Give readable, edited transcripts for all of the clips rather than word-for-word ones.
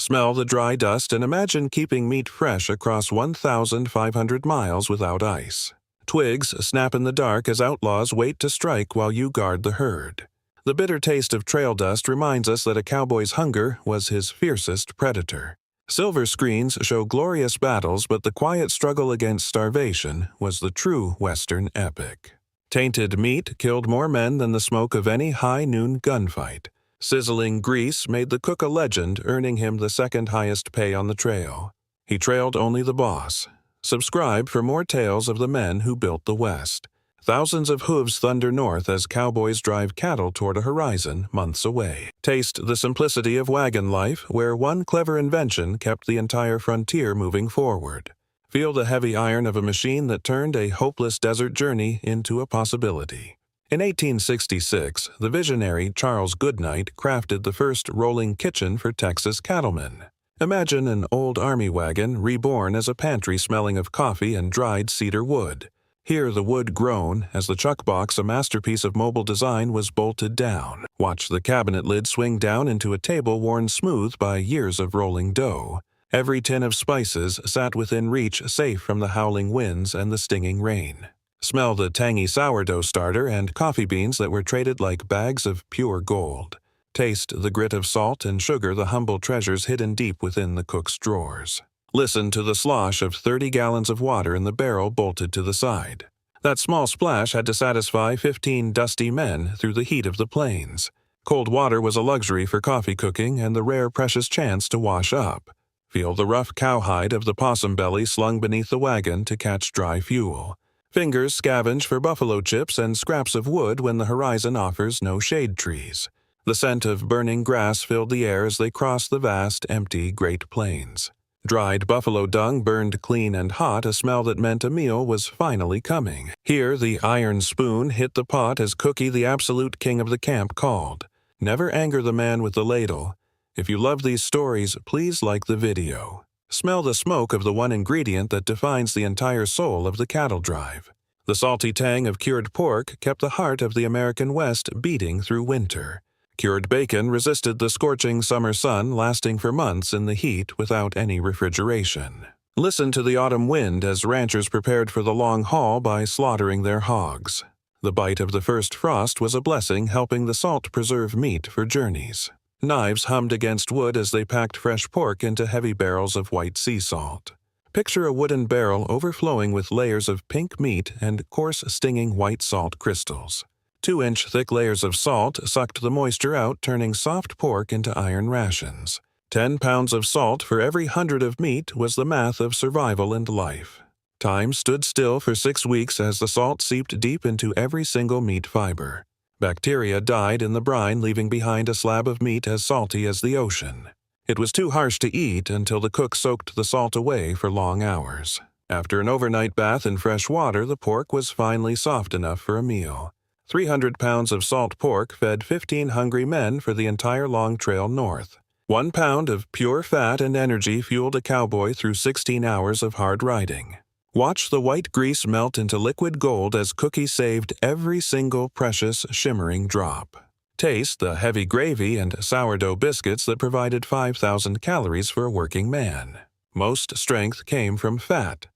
Smell the dry dust and imagine keeping meat fresh across 1,500 miles without ice. Twigs snap in the dark as outlaws wait to strike while you guard the herd. The bitter taste of trail dust reminds us that a cowboy's hunger was his fiercest predator. Silver screens show glorious battles, but the quiet struggle against starvation was the true Western epic. Tainted meat killed more men than the smoke of any high-noon gunfight. Sizzling grease made the cook a legend, earning him the second highest pay on the trail. He trailed only the boss. Subscribe for more tales of the men who built the West. Thousands of hooves thunder north as cowboys drive cattle toward a horizon months away. Taste the simplicity of wagon life, where one clever invention kept the entire frontier moving forward. Feel the heavy iron of a machine that turned a hopeless desert journey into a possibility. In 1866, the visionary Charles Goodnight crafted the first rolling kitchen for Texas cattlemen. Imagine an old army wagon reborn as a pantry smelling of coffee and dried cedar wood. Hear the wood groan as the chuck box, a masterpiece of mobile design, was bolted down. Watch the cabinet lid swing down into a table worn smooth by years of rolling dough. Every tin of spices sat within reach, safe from the howling winds and the stinging rain. Smell the tangy sourdough starter and coffee beans that were traded like bags of pure gold. Taste the grit of salt and sugar, the humble treasures hidden deep within the cook's drawers. Listen to the slosh of 30 gallons of water in the barrel bolted to the side. That small splash had to satisfy 15 dusty men through the heat of the plains. Cold water was a luxury for coffee cooking and the rare precious chance to wash up. Feel the rough cowhide of the possum belly slung beneath the wagon to catch dry fuel. Fingers scavenge for buffalo chips and scraps of wood when the horizon offers no shade trees. The scent of burning grass filled the air as they crossed the vast, empty Great Plains. Dried buffalo dung burned clean and hot, a smell that meant a meal was finally coming. Here the iron spoon hit the pot as Cookie, the absolute king of the camp, called. Never anger the man with the ladle. If you love these stories, please like the video. Smell the smoke of the one ingredient that defines the entire soul of the cattle drive. The salty tang of cured pork kept the heart of the American West beating through winter. Cured bacon resisted the scorching summer sun, lasting for months in the heat without any refrigeration. Listen to the autumn wind as ranchers prepared for the long haul by slaughtering their hogs. The bite of the first frost was a blessing, helping the salt preserve meat for journeys. Knives hummed against wood as they packed fresh pork into heavy barrels of white sea salt. Picture a wooden barrel overflowing with layers of pink meat and coarse, stinging white salt crystals. 2-inch thick layers of salt sucked the moisture out, turning soft pork into iron rations. 10 pounds of salt for every 100 of meat was the math of survival and life. Time stood still for 6 weeks as the salt seeped deep into every single meat fiber. Bacteria died in the brine, leaving behind a slab of meat as salty as the ocean. It was too harsh to eat until the cook soaked the salt away for long hours. After an overnight bath in fresh water, the pork was finally soft enough for a meal. 300 pounds of salt pork fed 15 hungry men for the entire long trail north. 1 pound of pure fat and energy fueled a cowboy through 16 hours of hard riding. Watch the white grease melt into liquid gold as Cookie saved every single precious, shimmering drop. Taste the heavy gravy and sourdough biscuits that provided 5,000 calories for a working man. Most strength came from fat.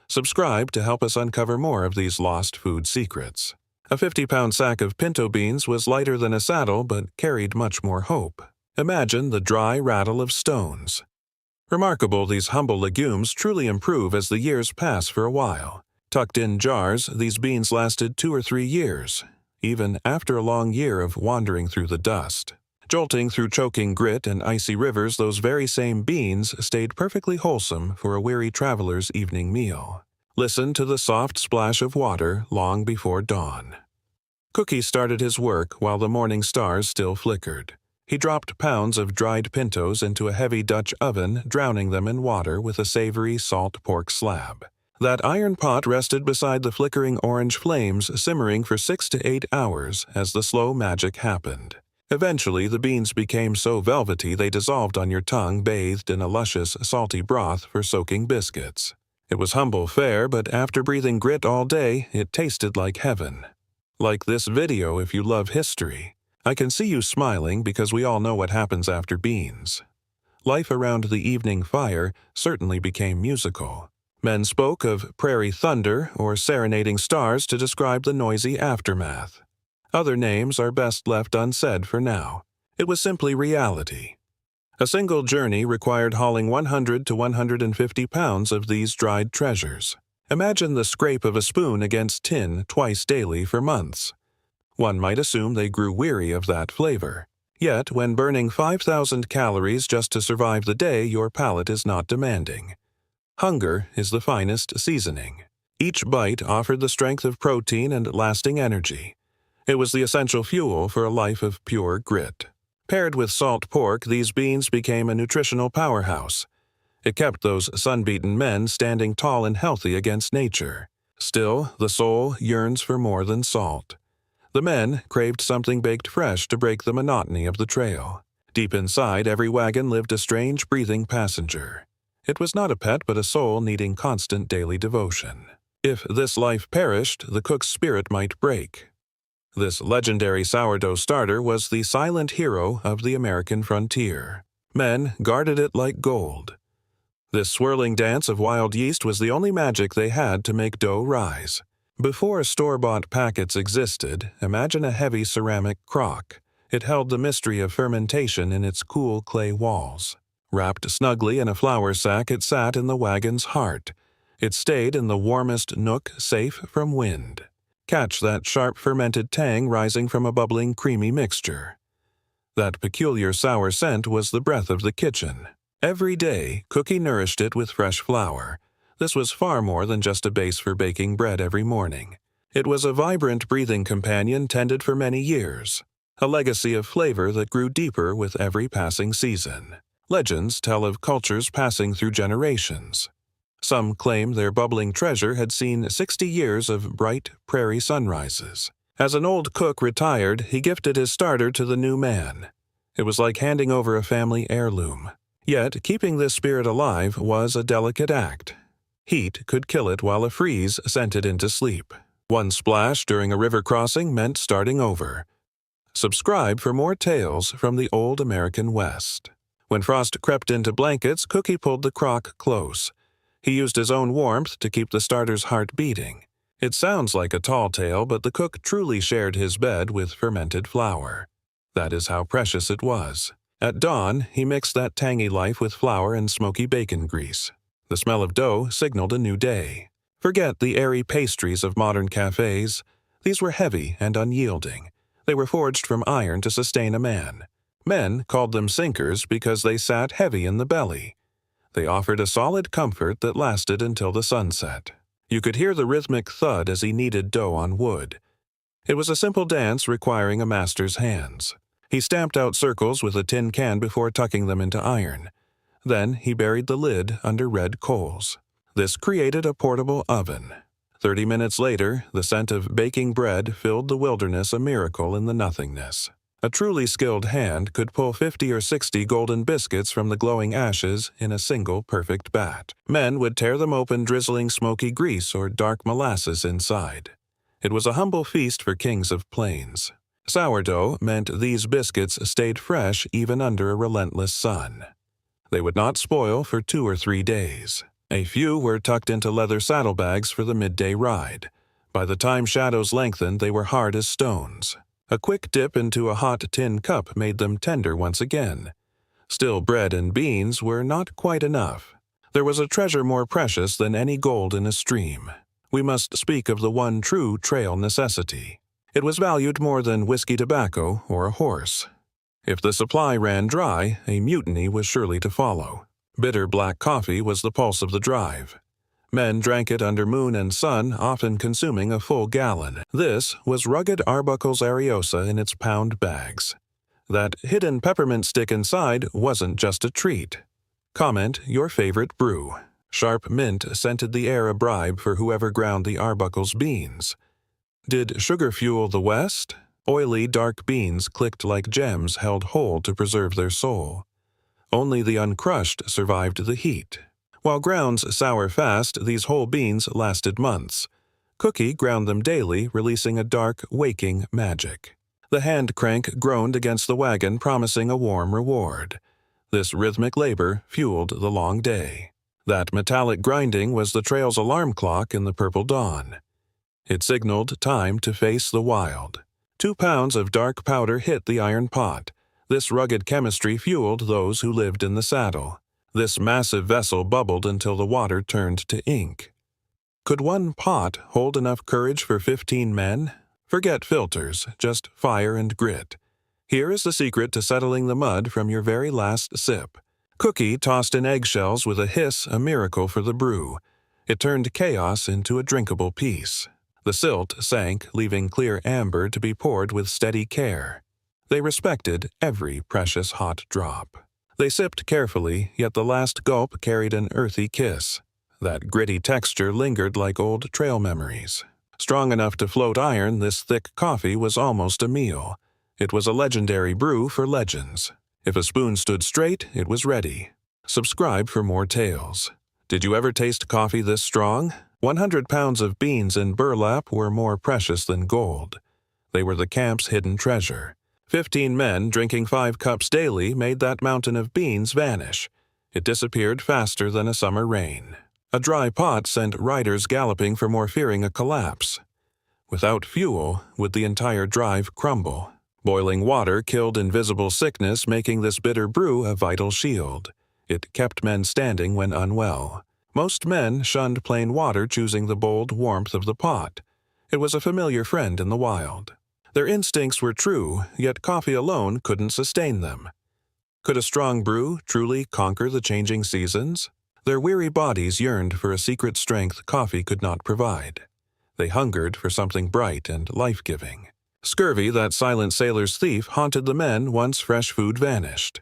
Subscribe to help us uncover more of these lost food secrets. A 50-pound sack of pinto beans was lighter than a saddle but carried much more hope. Imagine the dry rattle of stones. Remarkable, these humble legumes truly improve as the years pass for a while. Tucked in jars, these beans lasted 2 or 3 years, even after a long year of wandering through the dust. Jolting through choking grit and icy rivers, those very same beans stayed perfectly wholesome for a weary traveler's evening meal. Listen to the soft splash of water long before dawn. Cookie started his work while the morning stars still flickered. He dropped pounds of dried pintos into a heavy Dutch oven, drowning them in water with a savory salt pork slab. That iron pot rested beside the flickering orange flames, simmering for 6 to 8 hours as the slow magic happened. Eventually, the beans became so velvety they dissolved on your tongue, bathed in a luscious, salty broth for soaking biscuits. It was humble fare, but after breathing grit all day, it tasted like heaven. Like this video if you love history. I can see you smiling because we all know what happens after beans. life around the evening fire certainly became musical. Men spoke of prairie thunder or serenading stars to describe the noisy aftermath. Other names are best left unsaid for now. It was simply reality. A single journey required hauling 100 to 150 pounds of these dried treasures. Imagine the scrape of a spoon against tin twice daily for months. One might assume they grew weary of that flavor. Yet, when burning 5,000 calories just to survive the day, your palate is not demanding. Hunger is the finest seasoning. Each bite offered the strength of protein and lasting energy. It was the essential fuel for a life of pure grit. Paired with salt pork, these beans became a nutritional powerhouse. It kept those sun-beaten men standing tall and healthy against nature. Still, the soul yearns for more than salt. The men craved something baked fresh to break the monotony of the trail. Deep inside every wagon lived a strange breathing passenger. It was not a pet but a soul needing constant daily devotion. If this life perished, the cook's spirit might break. This legendary sourdough starter was the silent hero of the American frontier. Men guarded it like gold. This swirling dance of wild yeast was the only magic they had to make dough rise. Before store-bought packets existed, imagine a heavy ceramic crock. It held the mystery of fermentation in its cool clay walls. Wrapped snugly in a flour sack, it sat in the wagon's heart. It stayed in the warmest nook, safe from wind. Catch that sharp fermented tang rising from a bubbling creamy mixture. That peculiar sour scent was the breath of the kitchen. Every day, Cookie nourished it with fresh flour. This was far more than just a base for baking bread every morning. It was a vibrant breathing companion tended for many years, a legacy of flavor that grew deeper with every passing season. Legends tell of cultures passing through generations. Some claim their bubbling treasure had seen 60 years of bright prairie sunrises. As an old cook retired, he gifted his starter to the new man. It was like handing over a family heirloom. Yet, keeping this spirit alive was a delicate act. Heat could kill it while a freeze sent it into sleep. One splash during a river crossing meant starting over. Subscribe for more tales from the old American West. When frost crept into blankets, Cookie pulled the crock close. He used his own warmth to keep the starter's heart beating. It sounds like a tall tale, but the cook truly shared his bed with fermented flour. That is how precious it was. At dawn, he mixed that tangy life with flour and smoky bacon grease. The smell of dough signaled a new day. Forget the airy pastries of modern cafes. These were heavy and unyielding. They were forged from iron to sustain a man. Men called them sinkers because they sat heavy in the belly. They offered a solid comfort that lasted until the sunset. You could hear the rhythmic thud as he kneaded dough on wood. It was a simple dance requiring a master's hands. He stamped out circles with a tin can before tucking them into iron. Then he buried the lid under red coals. This created a portable oven. 30 minutes later, the scent of baking bread filled the wilderness, a miracle in the nothingness. A truly skilled hand could pull 50 or 60 golden biscuits from the glowing ashes in a single perfect bat. Men would tear them open, drizzling smoky grease or dark molasses inside. It was a humble feast for kings of plains. Sourdough meant these biscuits stayed fresh even under a relentless sun. They would not spoil for 2 or 3 days. A few were tucked into leather saddlebags for the midday ride. By the time shadows lengthened, they were hard as stones. A quick dip into a hot tin cup made them tender once again. Still, bread and beans were not quite enough. There was a treasure more precious than any gold in a stream. We must speak of the one true trail necessity. It was valued more than whiskey tobacco or a horse. If the supply ran dry, a mutiny was surely to follow. Bitter black coffee was the pulse of the drive. Men drank it under moon and sun, often consuming a full gallon. This was rugged Arbuckle's Ariosa in its pound bags. That hidden peppermint stick inside wasn't just a treat. Comment your favorite brew. Sharp mint scented the air, a bribe for whoever ground the Arbuckle's beans. Did sugar fuel the West? Oily, dark beans clicked like gems held whole to preserve their soul. Only the uncrushed survived the heat. While grounds sour fast, these whole beans lasted months. Cookie ground them daily, releasing a dark, waking magic. The hand crank groaned against the wagon, promising a warm reward. This rhythmic labor fueled the long day. That metallic grinding was the trail's alarm clock in the purple dawn. It signaled time to face the wild. 2 pounds of dark powder hit the iron pot. This rugged chemistry fueled those who lived in the saddle. This massive vessel bubbled until the water turned to ink. Could one pot hold enough courage for 15 men? Forget filters, just fire and grit. Here is the secret to settling the mud from your very last sip. Cookie tossed in eggshells with a hiss, a miracle for the brew. It turned chaos into a drinkable piece. The silt sank, leaving clear amber to be poured with steady care. They respected every precious hot drop. They sipped carefully, yet the last gulp carried an earthy kiss. That gritty texture lingered like old trail memories. Strong enough to float iron, this thick coffee was almost a meal. It was a legendary brew for legends. If a spoon stood straight, it was ready. Subscribe for more tales. Did you ever taste coffee this strong? 100 pounds of beans in burlap were more precious than gold. They were the camp's hidden treasure. 15 men drinking 5 cups daily made that mountain of beans vanish. It disappeared faster than a summer rain. A dry pot sent riders galloping for more, fearing a collapse. Without fuel, would the entire drive crumble? Boiling water killed invisible sickness, making this bitter brew a vital shield. It kept men standing when unwell. Most men shunned plain water, choosing the bold warmth of the pot. It was a familiar friend in the wild. Their instincts were true, yet coffee alone couldn't sustain them. Could a strong brew truly conquer the changing seasons? Their weary bodies yearned for a secret strength coffee could not provide. They hungered for something bright and life-giving. Scurvy, that silent sailor's thief, haunted the men once fresh food vanished.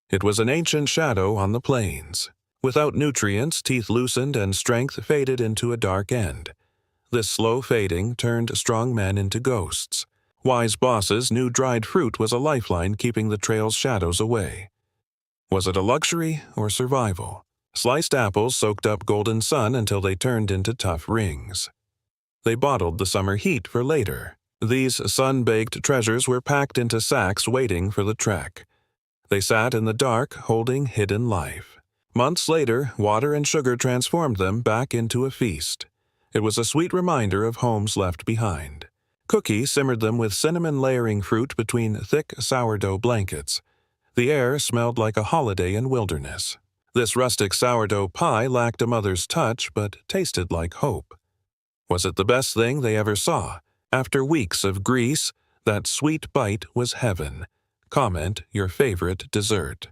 It was an ancient shadow on the plains. Without nutrients, teeth loosened and strength faded into a dark end. This slow fading turned strong men into ghosts. Wise bosses knew dried fruit was a lifeline, keeping the trail's shadows away. Was it a luxury or survival? Sliced apples soaked up golden sun until they turned into tough rings. They bottled the summer heat for later. These sun-baked treasures were packed into sacks waiting for the trek. They sat in the dark, holding hidden life. Months later, water and sugar transformed them back into a feast. It was a sweet reminder of homes left behind. Cookie simmered them with cinnamon layering fruit between thick sourdough blankets. The air smelled like a holiday in wilderness. This rustic sourdough pie lacked a mother's touch, but tasted like hope. Was it the best thing they ever saw? After weeks of grease, that sweet bite was heaven. Comment your favorite dessert.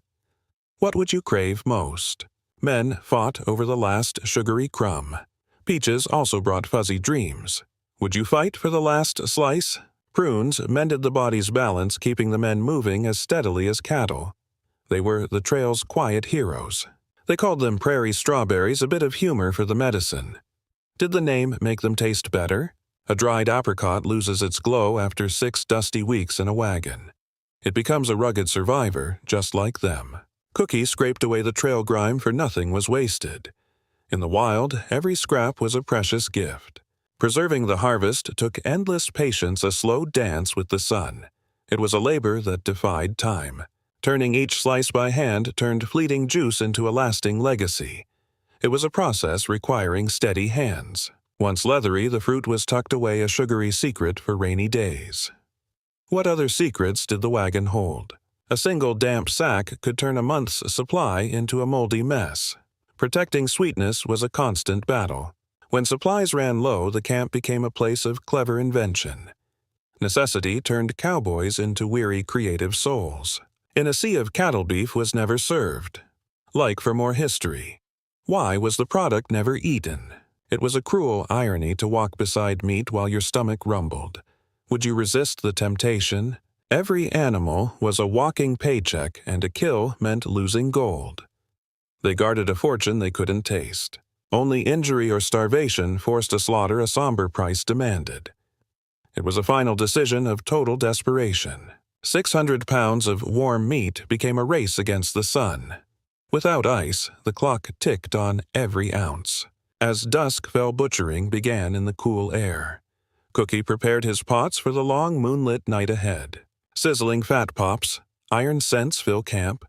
What would you crave most? Men fought over the last sugary crumb. Peaches also brought fuzzy dreams. Would you fight for the last slice? Prunes mended the body's balance, keeping the men moving as steadily as cattle. They were the trail's quiet heroes. They called them prairie strawberries, a bit of humor for the medicine. Did the name make them taste better? A dried apricot loses its glow after 6 dusty weeks in a wagon. It becomes a rugged survivor, just like them. Cookie scraped away the trail grime, for nothing was wasted. In the wild, every scrap was a precious gift. Preserving the harvest took endless patience, a slow dance with the sun. It was a labor that defied time. Turning each slice by hand turned fleeting juice into a lasting legacy. It was a process requiring steady hands. Once leathery, the fruit was tucked away, a sugary secret for rainy days. What other secrets did the wagon hold? A single damp sack could turn a month's supply into a moldy mess. Protecting sweetness was a constant battle. When supplies ran low, the camp became a place of clever invention. Necessity turned cowboys into weary, creative souls. In a sea of cattle, beef was never served. Like for more history. Why was the product never eaten? It was a cruel irony to walk beside meat while your stomach rumbled. Would you resist the temptation? Every animal was a walking paycheck, and a kill meant losing gold. They guarded a fortune they couldn't taste. Only injury or starvation forced a slaughter a somber price demanded. It was a final decision of total desperation. 600 pounds of warm meat became a race against the sun. Without ice, the clock ticked on every ounce. As dusk fell, butchering began in the cool air. Cookie prepared his pots for the long moonlit night ahead. Sizzling fat pops, iron scents fill camp.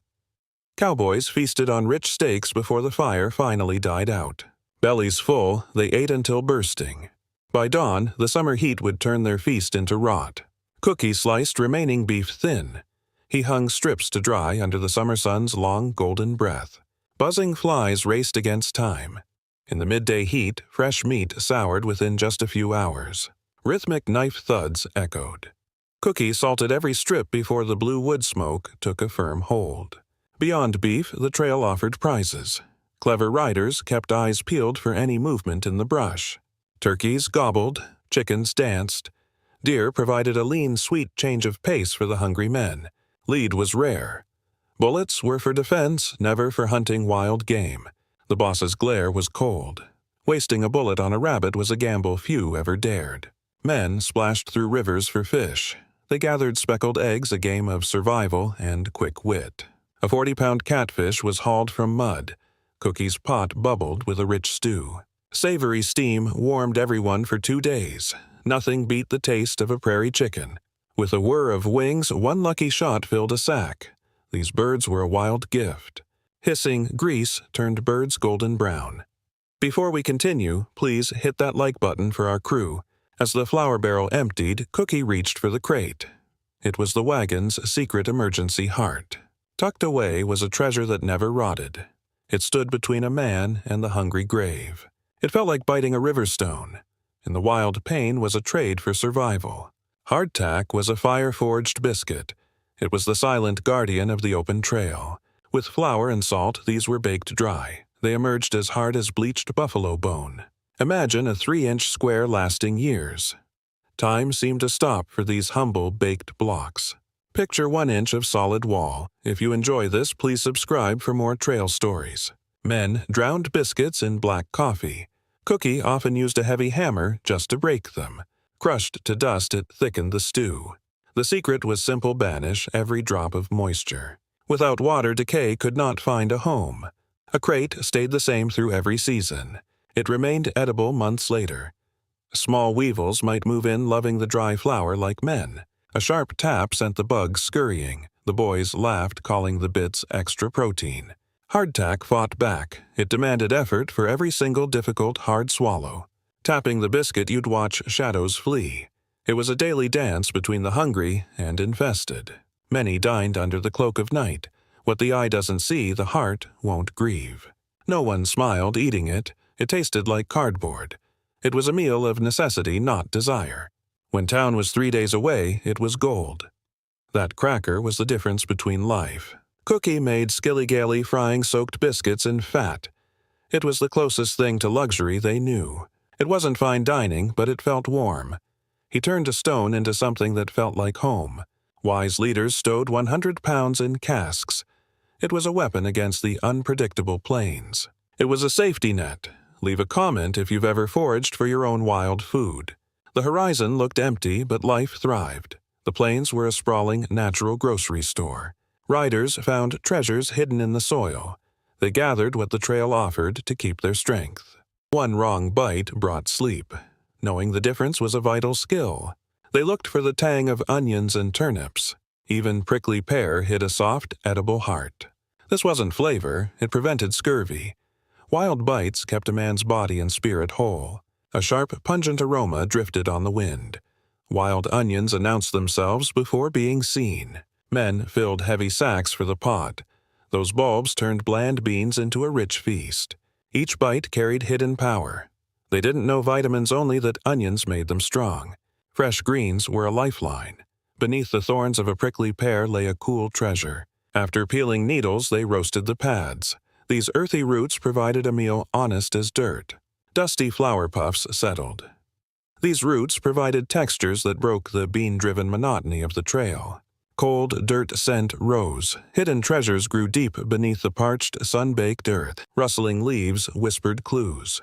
Cowboys feasted on rich steaks before the fire finally died out. Bellies full, they ate until bursting. By dawn, the summer heat would turn their feast into rot. Cookie sliced remaining beef thin. He hung strips to dry under the summer sun's long golden breath. Buzzing flies raced against time. In the midday heat, fresh meat soured within just a few hours. Rhythmic knife thuds echoed. Cookie salted every strip before the blue wood smoke took a firm hold. Beyond beef, the trail offered prizes. Clever riders kept eyes peeled for any movement in the brush. Turkeys gobbled, chickens danced. Deer provided a lean, sweet change of pace for the hungry men. Lead was rare. Bullets were for defense, never for hunting wild game. The boss's glare was cold. Wasting a bullet on a rabbit was a gamble few ever dared. Men splashed through rivers for fish. They gathered speckled eggs, a game of survival and quick wit. A 40-pound catfish was hauled from mud. Cookie's pot bubbled with a rich stew. Savory steam warmed everyone for 2 days. Nothing beat the taste of a prairie chicken. With a whir of wings, one lucky shot filled a sack. These birds were a wild gift. Hissing grease turned birds golden brown. Before we continue, please hit that like button for our crew. As the flour barrel emptied, Cookie reached for the crate. It was the wagon's secret emergency heart. Tucked away was a treasure that never rotted. It stood between a man and the hungry grave. It felt like biting a river stone. In the wild pain was a trade for survival. Hardtack was a fire-forged biscuit. It was the silent guardian of the open trail. With flour and salt, these were baked dry. They emerged as hard as bleached buffalo bone. Imagine a 3-inch square lasting years. Time seemed to stop for these humble baked blocks. Picture 1 inch of solid wall. If you enjoy this, please subscribe for more trail stories. Men drowned biscuits in black coffee. Cookie often used a heavy hammer just to break them. Crushed to dust, it thickened the stew. The secret was simple: banish every drop of moisture. Without water, decay could not find a home. A crate stayed the same through every season. It remained edible months later. Small weevils might move in loving the dry flour like men. A sharp tap sent the bugs scurrying. The boys laughed, calling the bits extra protein. Hardtack fought back. It demanded effort for every single difficult, hard swallow. Tapping the biscuit, you'd watch shadows flee. It was a daily dance between the hungry and infested. Many dined under the cloak of night. What the eye doesn't see, the heart won't grieve. No one smiled eating it. It tasted like cardboard. It was a meal of necessity, not desire. When town was 3 days away, it was gold. That cracker was the difference between life. Cookie made skilly-gally frying soaked biscuits in fat. It was the closest thing to luxury they knew. It wasn't fine dining, but it felt warm. He turned a stone into something that felt like home. Wise leaders stowed 100 pounds in casks. It was a weapon against the unpredictable plains. It was a safety net. Leave a comment if you've ever foraged for your own wild food. The horizon looked empty, but life thrived. The plains were a sprawling, natural grocery store. Riders found treasures hidden in the soil. They gathered what the trail offered to keep their strength. One wrong bite brought sleep. Knowing the difference was a vital skill. They looked for the tang of onions and turnips. Even prickly pear hid a soft, edible heart. This wasn't flavor, it prevented scurvy. Wild bites kept a man's body and spirit whole. A sharp, pungent aroma drifted on the wind. Wild onions announced themselves before being seen. Men filled heavy sacks for the pot. Those bulbs turned bland beans into a rich feast. Each bite carried hidden power. They didn't know vitamins only, that onions made them strong. Fresh greens were a lifeline. Beneath the thorns of a prickly pear lay a cool treasure. After peeling needles, they roasted the pads. These earthy roots provided a meal honest as dirt. Dusty flour puffs settled. These roots provided textures that broke the bean-driven monotony of the trail. Cold dirt scent rose. Hidden treasures grew deep beneath the parched, sun-baked earth. Rustling leaves whispered clues.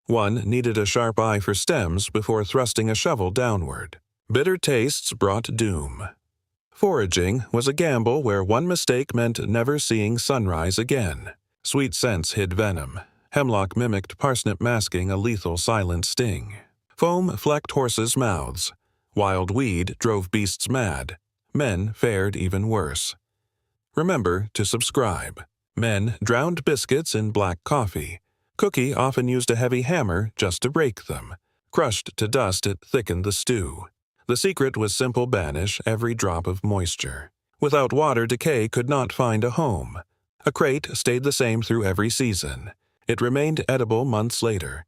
One needed a sharp eye for stems before thrusting a shovel downward. Bitter tastes brought doom. Foraging was a gamble where one mistake meant never seeing sunrise again. Sweet scents hid venom. Hemlock mimicked parsnip, masking a lethal silent sting. Foam flecked horses' mouths. Wild weed drove beasts mad. Men fared even worse. Remember to subscribe. Men drowned biscuits in black coffee. Cookie often used a heavy hammer just to break them. Crushed to dust, it thickened the stew. The secret was simple: banish every drop of moisture. Without water, decay could not find a home. A crate stayed the same through every season. It remained edible months later.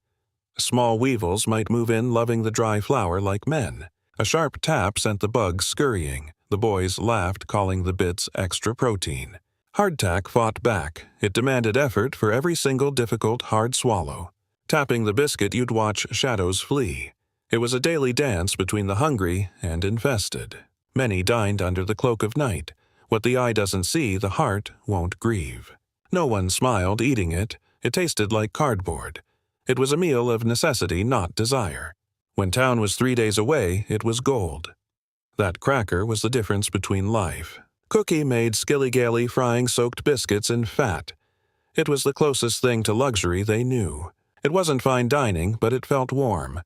Small weevils might move in, loving the dry flour like men. A sharp tap sent the bugs scurrying. The boys laughed, calling the bits extra protein. Hardtack fought back. It demanded effort for every single difficult hard swallow. Tapping the biscuit, you'd watch shadows flee. It was a daily dance between the hungry and infested. Many dined under the cloak of night. What the eye doesn't see, the heart won't grieve. No one smiled eating it. It tasted like cardboard. It was a meal of necessity, not desire. When town was 3 days away, it was gold. That cracker was the difference between life. Cookie made skilly-gally frying soaked biscuits in fat. It was the closest thing to luxury they knew. It wasn't fine dining, but it felt warm.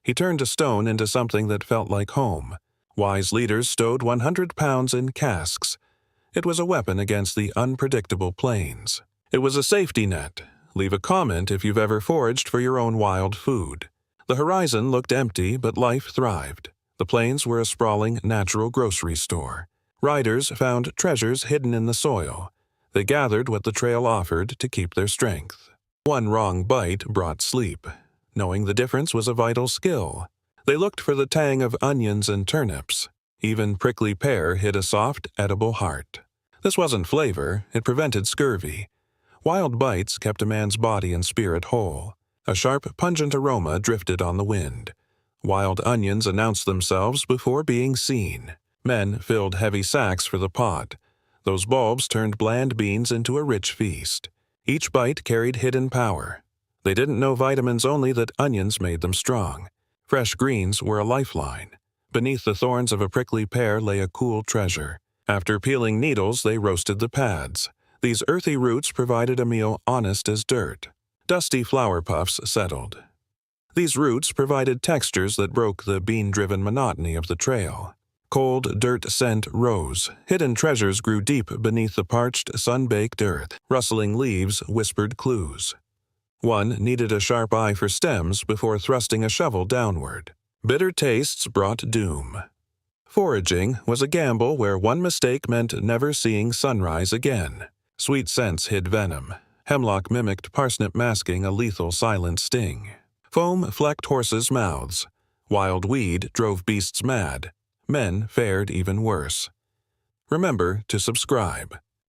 He turned a stone into something that felt like home. Wise leaders stowed 100 pounds in casks. It was a weapon against the unpredictable plains. It was a safety net. Leave a comment if you've ever foraged for your own wild food. The horizon looked empty, but life thrived. The plains were a sprawling, natural grocery store. Riders found treasures hidden in the soil. They gathered what the trail offered to keep their strength. One wrong bite brought sleep. Knowing the difference was a vital skill. They looked for the tang of onions and turnips. Even prickly pear hid a soft, edible heart. This wasn't flavor, it prevented scurvy. Wild bites kept a man's body and spirit whole. A sharp, pungent aroma drifted on the wind. Wild onions announced themselves before being seen. Men filled heavy sacks for the pot. Those bulbs turned bland beans into a rich feast. Each bite carried hidden power. They didn't know vitamins, only that onions made them strong. Fresh greens were a lifeline. Beneath the thorns of a prickly pear lay a cool treasure. After peeling needles, they roasted the pads. These earthy roots provided a meal honest as dirt. Dusty flour puffs settled. These roots provided textures that broke the bean-driven monotony of the trail. Cold dirt scent rose. Hidden treasures grew deep beneath the parched, sun-baked earth. Rustling leaves whispered clues. One needed a sharp eye for stems before thrusting a shovel downward. Bitter tastes brought doom. Foraging was a gamble where one mistake meant never seeing sunrise again. Sweet scents hid venom. Hemlock mimicked parsnip, masking a lethal silent sting. Foam flecked horses' mouths. Wild weed drove beasts mad. Men fared even worse. Remember to subscribe.